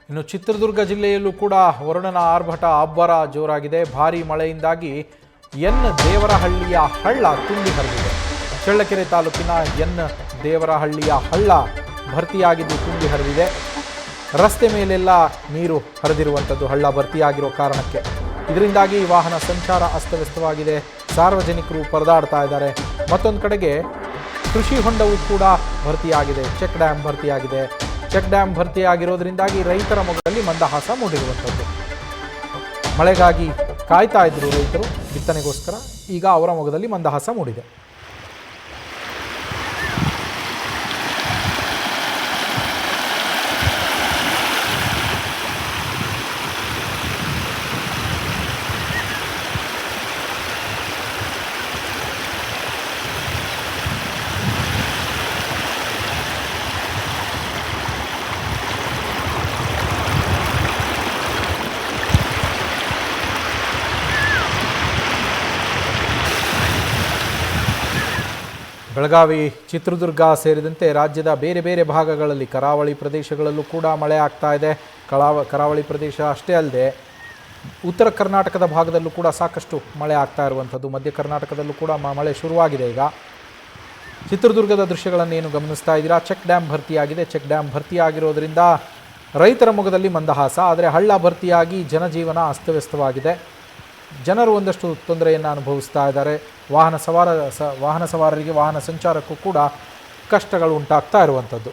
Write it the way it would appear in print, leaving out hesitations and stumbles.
ಇನ್ನು ಚಿತ್ರದುರ್ಗ ಜಿಲ್ಲೆಯಲ್ಲೂ ಕೂಡ ವರುಣನ ಆರ್ಭಟ ಅಬ್ಬರ ಜೋರಾಗಿದೆ. ಭಾರೀ ಮಳೆಯಿಂದಾಗಿ ಎನ್ ದೇವರಹಳ್ಳಿಯ ಹಳ್ಳ ತುಂಬಿ ಹರಿದಿದೆ. ಚಳ್ಳಕೆರೆ ತಾಲೂಕಿನ ಎನ್ ದೇವರಹಳ್ಳಿಯ ಹಳ್ಳ ಭರ್ತಿಯಾಗಿದ್ದು ತುಂಬಿ ಹರಿದಿದೆ. ರಸ್ತೆ ಮೇಲೆಲ್ಲ ನೀರು ಹರಿದಿರುವಂಥದ್ದು ಹಳ್ಳ ಭರ್ತಿಯಾಗಿರೋ ಕಾರಣಕ್ಕೆ. ಇದರಿಂದಾಗಿ ವಾಹನ ಸಂಚಾರ ಅಸ್ತವ್ಯಸ್ತವಾಗಿದೆ. ಸಾರ್ವಜನಿಕರು ಪರದಾಡ್ತಾ ಇದ್ದಾರೆ. ಮತ್ತೊಂದು ಕಡೆಗೆ ಕೃಷಿ ಹೊಂಡವೂ ಕೂಡ ಭರ್ತಿಯಾಗಿದೆ. ಚೆಕ್ ಡ್ಯಾಮ್ ಭರ್ತಿಯಾಗಿದೆ. ಚೆಕ್ ಡ್ಯಾಮ್ ಭರ್ತಿಯಾಗಿರೋದ್ರಿಂದಾಗಿ ರೈತರ ಮೊಗದಲ್ಲಿ ಮಂದಹಾಸ ಮೂಡಿರುವಂಥದ್ದು. ಮಳೆಗಾಗಿ ಕಾಯ್ತಾ ಇದ್ರು ರೈತರು ಬಿತ್ತನೆಗೋಸ್ಕರ. ಈಗ ಅವರ ಮೊಗದಲ್ಲಿ ಮಂದಹಾಸ ಮೂಡಿದೆ. ಬೆಳಗಾವಿ, ಚಿತ್ರದುರ್ಗ ಸೇರಿದಂತೆ ರಾಜ್ಯದ ಬೇರೆ ಬೇರೆ ಭಾಗಗಳಲ್ಲಿ ಕರಾವಳಿ ಪ್ರದೇಶಗಳಲ್ಲೂ ಕೂಡ ಮಳೆ ಆಗ್ತಾ ಇದೆ. ಕರಾವಳಿ ಪ್ರದೇಶ ಅಷ್ಟೇ ಅಲ್ಲದೆ ಉತ್ತರ ಕರ್ನಾಟಕದ ಭಾಗದಲ್ಲೂ ಕೂಡ ಸಾಕಷ್ಟು ಮಳೆ ಆಗ್ತಾ ಇರುವಂಥದ್ದು. ಮಧ್ಯ ಕರ್ನಾಟಕದಲ್ಲೂ ಕೂಡ ಮಳೆ ಶುರುವಾಗಿದೆ. ಈಗ ಚಿತ್ರದುರ್ಗದ ದೃಶ್ಯಗಳನ್ನೇನು ಗಮನಿಸ್ತಾ ಇದ್ದೀರಾ? ಚೆಕ್ ಡ್ಯಾಮ್ ಭರ್ತಿಯಾಗಿದೆ. ಚೆಕ್ ಡ್ಯಾಮ್ ಭರ್ತಿಯಾಗಿರೋದ್ರಿಂದ ರೈತರ ಮೊಗದಲ್ಲಿ ಮಂದಹಾಸ. ಆದರೆ ಹಳ್ಳ ಭರ್ತಿಯಾಗಿ ಜನಜೀವನ ಅಸ್ತವ್ಯಸ್ತವಾಗಿದೆ. ಜನರು ಒಂದಷ್ಟು ತೊಂದರೆಯನ್ನು ಅನುಭವಿಸ್ತಾ ಇದ್ದಾರೆ. ವಾಹನ ಸವಾರರಿಗೆ ವಾಹನ ಸಂಚಾರಕ್ಕೂ ಕೂಡ ಕಷ್ಟಗಳು ಉಂಟಾಗ್ತಾ ಇರುವಂಥದ್ದು.